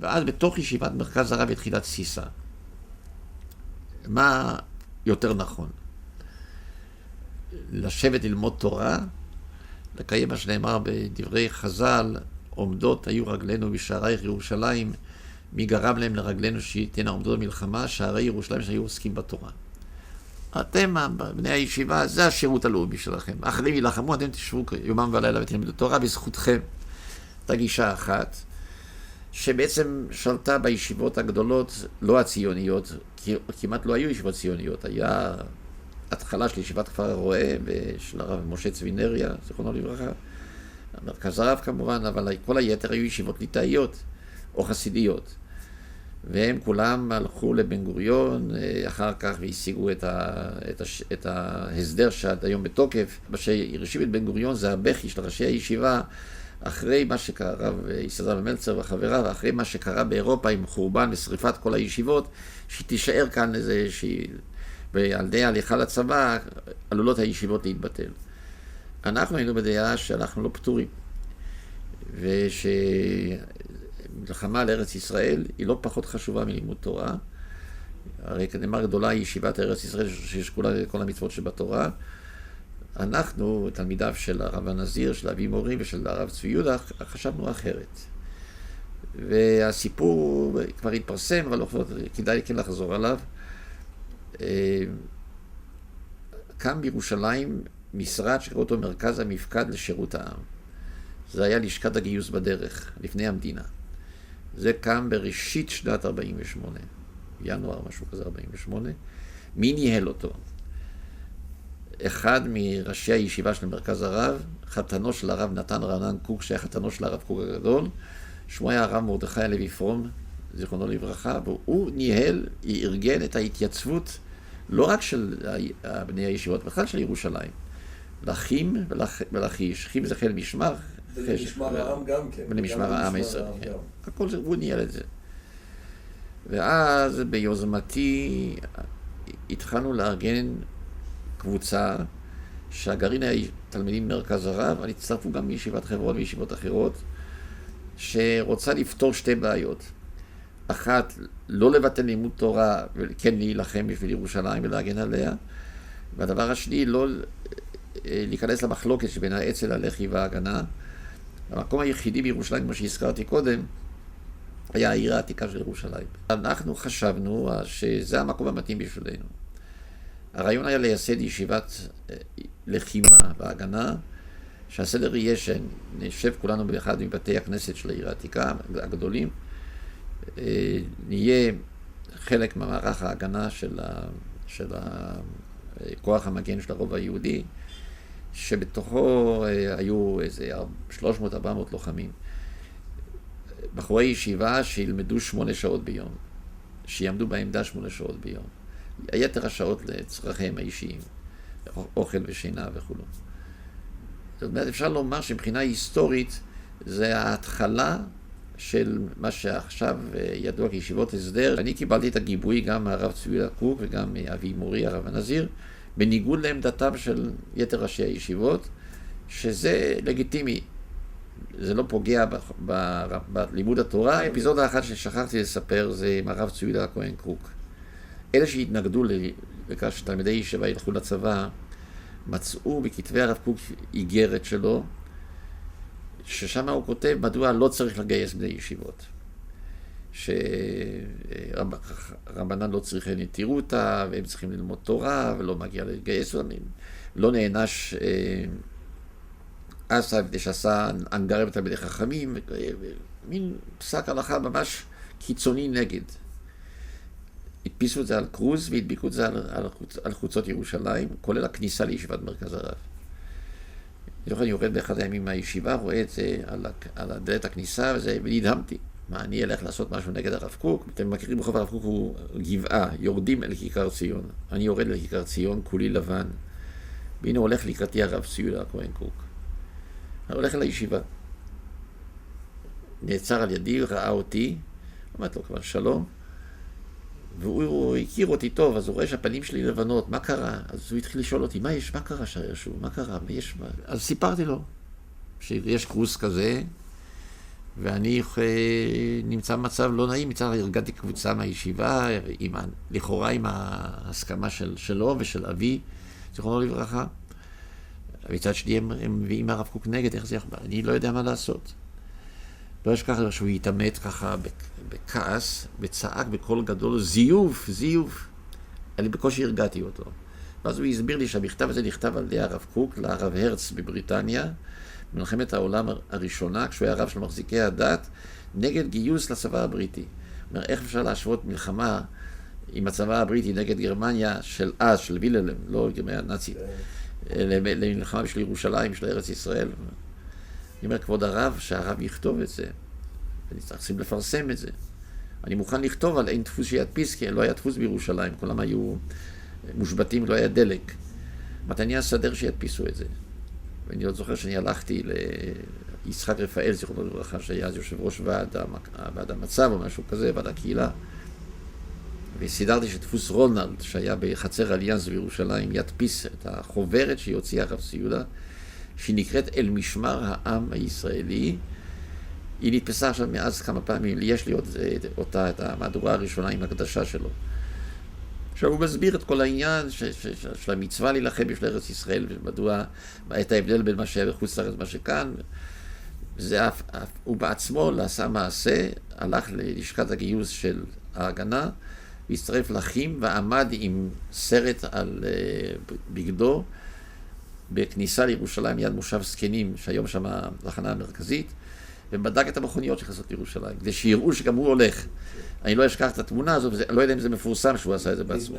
ואז בתוך ישיבת מרכז הרב התחילה תסיסה. מה יותר נכון? לשבת ללמוד תורה, לקיים מה שנאמר בדברי חז"ל, עומדות היו רגלינו בשערייך ירושלים, מי גרם להם לרגלינו שתהיינה עומדות במלחמה, שערי ירושלים שהיו עוסקים בתורה. אתם, בני הישיבה, זה השירות הלאומי שלכם. אחרים ילחמו, אתם תשבו יומם ולילה ותלמדו תורה בזכותכם. את הגישה אחת, שבעצם שלטה בישיבות הגדולות, לא הציוניות, כמעט לא היו ישיבות ציוניות. היה התחלה של ישיבת כפר הרועה ושל הרב משה צבינריה, זכרונו לברכה. מרכז הרב כמובן, אבל כל היתר היו ישיבות ליטאיות או חסידיות. והם כולם הלכו לבן גוריון, אחר כך והשיגו את ההסדר שעד היום בתוקף. מה שהרשים את בן גוריון זה הבכי של ראשי הישיבה, אחרי מה שקרה, רב יסעזר מלצר וחבריו, אחרי מה שקרה באירופה עם חורבן ושריפת כל הישיבות, שתישאר כאן איזה ועל ידי ההליכה לצבא, עלולות הישיבות להתבטל. אנחנו היינו בדעה שאנחנו לא פטורים, ושמלחמה על ארץ ישראל היא לא פחות חשובה מלימוד תורה. הרי כנאמר גדולה היא ישיבת ארץ ישראל שיש כל המצוות שבתורה. אנחנו, תלמידיו של הרב הנזיר, של אבי מורי ושל הרב צבי יהודה, חשבנו אחרת. והסיפור כבר התפרסם, אבל כדאי כן לחזור עליו. קם בירושלים משרד שקראו אותו מרכז המפקד לשירות העם. זה היה לשכת הגיוס בדרך, לפני המדינה. זה קם בראשית שנת 48, ינואר, משהו כזה 48. מי ניהל אותו? אחד מראשי הישיבה של מרכז הרב, חתנו של הרב נתן רענן קוק, שהיה חתנו של הרב קוק הגדול, שמו היה הרב מרדכי הלוי פרום, זיכרונו לברכה, והוא ניהל, ארגן את ההתייצבות, לא רק של בני הישיבות, בכלל של ירושלים. לכים ולכיש. כים זה חיל משמר. ולמשמר העם גם כן. ולמשמר העם הישראלי. הכל זה, הוא ניהל את זה. ואז ביוזמתי התחלנו לארגן קבוצה שהגרעין היה תלמידים ממרכז הרב, אבל הצטרפו גם מישיבת חברון וישיבות אחרות, שרוצה לפתור שתי בעיות. אחת, לא לבטל לימוד תורה וכן להילחם בשביל ירושלים ולהגן עליה. והדבר השני, לא להיכנס למחלוקת שבין האצ"ל, הלח"י וההגנה. המקום היחידי בירושלים, כמו שהזכרתי קודם, היה העיר העתיקה של ירושלים. אנחנו חשבנו שזה המקום המתאים בשבילנו. הרעיון היה לייסד ישיבת לחימה והגנה, שהסדר יהיה שנשב כולנו באחד מבתי הכנסת של העיר העתיקה הגדולים, נהיה חלק ממערך ההגנה של כוח המגן של הרוב היהודי, שבתוכו היו איזה 300-400 לוחמים. בחורי ישיבה שילמדו 8 שעות ביום, שיעמדו בעמדה 8 שעות ביום. היתר השעות לצרכיהם האישיים, אוכל ושינה וכו'. זאת אומרת, אפשר לומר שמבחינה היסטורית זה ההתחלה של מה שעכשיו ידוע כישיבות הסדר. אני קיבלתי את הגיבוי גם מהרב צבי יהודה קוק וגם מאבי מורי, הרב הנזיר, בניגוד לעמדתם של יתר ראשי הישיבות, שזה לגיטימי. זה לא פוגע בלימוד התורה. אפיזודה אחת ששכחתי לספר זה עם הרב צבי יהודה הכהן קוק. אלה שהתנגדו לכך שתלמידי ישיבה ילכו לצבא, מצאו בכתבי הרב קוק איגרת שלו, ששם הוא כותב מדוע לא צריך לגייס בני ישיבות. שרבנן לא צריכים נטירותה, והם צריכים ללמוד תורה, ולא מגיע לגייס אותם. לא נענש אסא, כדי שעשה אנגריה בתלמידי חכמים, מין פסק הלכה ממש קיצוני נגד. הדפיסו את זה על קרוז והדביקו את זה על חוצות ירושלים, כולל הכניסה לישיבת מרכז הרב. אני יורד באחד הימים מהישיבה, רואה את זה על דלת הכניסה, ונדהמתי. מה, אני אלך לעשות משהו נגד הרב קוק? אתם מכירים ברחוב הרב קוק הוא גבעה, יורדים אל כיכר ציון. אני יורד לכיכר ציון, כולי לבן. והנה הולך לקראתי הרב צבי יהודה הכהן קוק. אני הולך אל הישיבה. נעצר על ידי, ראה אותי, אמרתי לו כבר שלום, והוא הכיר אותי טוב, אז הוא רואה שהפנים שלי לבנות, מה קרה? אז הוא התחיל לשאול אותי, מה יש? מה קרה שוב? מה קרה? אז סיפרתי לו שיש קרוס כזה, ואני נמצא במצב לא נעים, מצד ארגנתי קבוצה מהישיבה, לכאורה עם ההסכמה שלו ושל אבי, זיכרונו לברכה. מצד שני הם מביאים הרב קוק נגד, איך זה יכול? אני לא יודע מה לעשות. לא אשכח שהוא התעמת ככה בכעס, וצעק בקול גדול, זיוף, זיוף. אני בקושי הרגעתי אותו. ואז הוא הסביר לי שהמכתב הזה נכתב על ידי הרב קוק לרב הרץ בבריטניה, במלחמת העולם הראשונה, כשהוא היה הרב של מחזיקי הדת, נגד גיוס לצבא הבריטי. זאת אומרת, איך אפשר להשוות מלחמה עם הצבא הבריטי נגד גרמניה של אז, של וילהלם, לא גרמניה נאצית, למלחמה בשביל ירושלים, בשביל ארץ ישראל. אני אומר, כבוד הרב, שהרב יכתוב את זה, וצריכים לפרסם את זה. אני מוכן לכתוב על אין דפוס שידפיס, כי לא היה דפוס בירושלים, כולם היו מושבתים, לא היה דלק. מתניה סדר שידפיסו את זה. ואני עוד זוכר שאני הלכתי ליצחק רפאל, זיכרונו לברכה, שהיה אז יושב ראש ועד המצב או משהו כזה, ועד הקהילה. וסידרתי שדפוס רונלד, שהיה בחצר אליאנס בירושלים, ידפיס את החוברת שהיא הרב ציודה, שהיא נקראת אל משמר העם הישראלי. היא נתפסה עכשיו מאז כמה פעמים, יש לי אותה, את המהדורה הראשונה עם הקדשה שלו. עכשיו הוא מסביר את כל העניין של המצווה להילחם בשביל ארץ ישראל, ומדוע, את ההבדל בין מה שהיה בחוץ לארץ ומה שכאן. הוא בעצמו עשה מעשה, הלך ללשכת הגיוס של ההגנה, והצטרף לאחים ועמד עם סרט על בגדו, בכניסה לירושלים יד מושב זקנים, שהיום שם התחנה המרכזית, ובדק את המכוניות שנכנסות לירושלים, כדי שיראו שגם הוא הולך. אני לא אשכח את התמונה הזו, לא יודע אם זה מפורסם שהוא עשה את זה בעצמו.